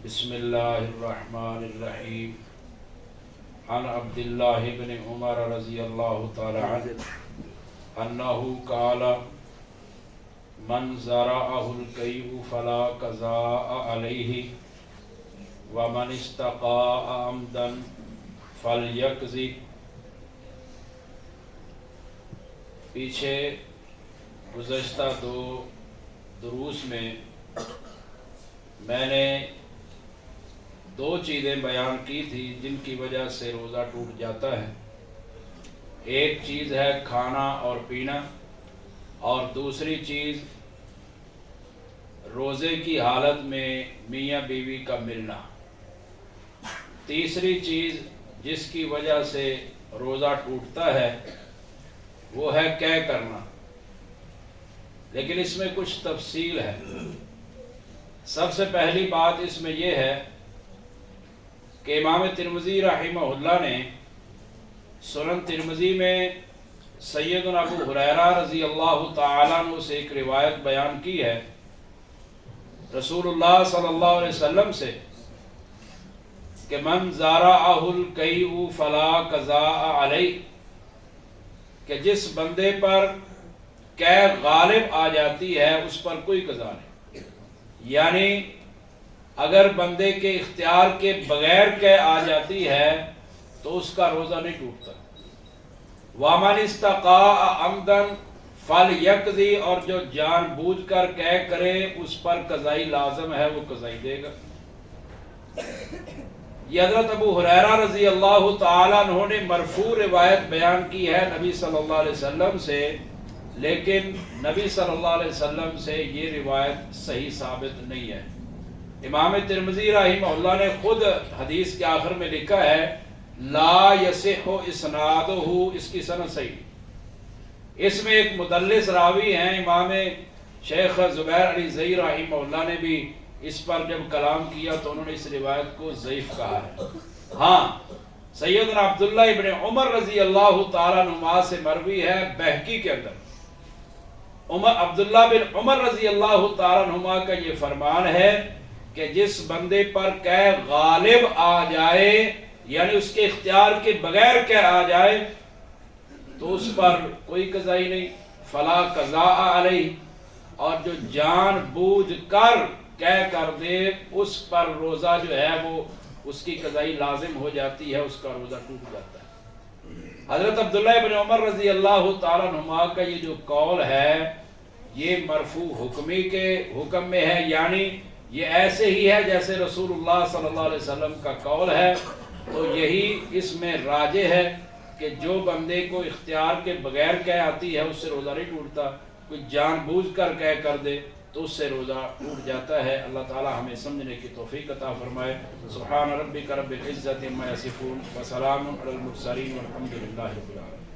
بسم اللہ الرحمن الرحیم عن عبداللہ بن عمر رضی اللہ تعالی عنہ انہو قال من زرعہ القیء فلا قضاء علیہ ومن استقاء عمدا فلیقضی۔ پیچھے گزشتہ دو دروس میں نے دو چیزیں بیان کی تھی جن کی وجہ سے روزہ ٹوٹ جاتا ہے۔ ایک چیز ہے کھانا اور پینا، اور دوسری چیز روزے کی حالت میں میاں بیوی کا ملنا۔ تیسری چیز جس کی وجہ سے روزہ ٹوٹتا ہے وہ ہے قے کرنا، لیکن اس میں کچھ تفصیل ہے۔ سب سے پہلی بات اس میں یہ ہے کہ امام ترمذی رحمہ اللہ نے سنن ترمذی میں سیدنا ابو ہریرہ رضی اللہ تعالیٰ عنہ سے ایک روایت بیان کی ہے رسول اللہ صلی اللہ علیہ وسلم سے کہ من زارعہ القیء فلا قضاء علیہ، کہ جس بندے پر قے غالب آ جاتی ہے اس پر کوئی قضا نہیں، یعنی اگر بندے کے اختیار کے بغیر قے آ جاتی ہے تو اس کا روزہ نہیں ٹوٹتا۔ وَمَنِ اسْتَقَاءَ عَمْدًا فَلْيَقْضِ، اور جو جان بوجھ کر قے کرے اس پر قضائی لازم ہے، وہ قضائی دے گا۔ یہ حضرت ابو ہریرہ رضی اللہ تعالیٰ عنہ نے مرفوع روایت بیان کی ہے نبی صلی اللہ علیہ وسلم سے، لیکن نبی صلی اللہ علیہ وسلم سے یہ روایت صحیح ثابت نہیں ہے۔ امام ترمذی رحمہ اللہ نے خود حدیث کے آخر میں لکھا ہے لا یصح اسنادہ، اس کی سند صحیح۔ اس میں ایک مدلس راوی ہیں، امام شیخ زبیر علی زئی رحمہ اللہ نے بھی اس پر جب کلام کیا تو انہوں نے اس روایت کو ضعیف کہا ہے۔ ہاں، سیدنا عبداللہ ابن عمر رضی اللہ تعالیٰ عنہما سے مروی ہے بہقی کے اندر، عبداللہ بن عمر رضی اللہ تعالیٰ عنہما کا یہ فرمان ہے کہ جس بندے پر قے غالب آ جائے، یعنی اس کے اختیار کے بغیر قے آ جائے، تو اس پر کوئی قضائی نہیں، فلا قضاء علیہ، اور جو جان بوجھ کر قے کر دے اس پر روزہ جو ہے وہ اس کی قضائی لازم ہو جاتی ہے، اس کا روزہ ٹوٹ جاتا ہے۔ حضرت عبداللہ ابن عمر رضی اللہ تعالیٰ عنہما کا یہ جو قول ہے یہ مرفوع حکمی کے حکم میں ہے، یعنی یہ ایسے ہی ہے جیسے رسول اللہ صلی اللہ علیہ وسلم کا قول ہے۔ تو یہی اس میں راجح ہے کہ جو بندے کو اختیار کے بغیر قے آتی ہے اس سے روزہ نہیں ٹوٹتا، کوئی جان بوجھ کر قے کر دے تو اس سے روزہ ٹوٹ جاتا ہے۔ اللہ تعالی ہمیں سمجھنے کی توفیق عطا فرمائے۔ سبحان ربک رب العزت عما یصفون وسلام علی المرسلین والحمد للہ رب العالمین۔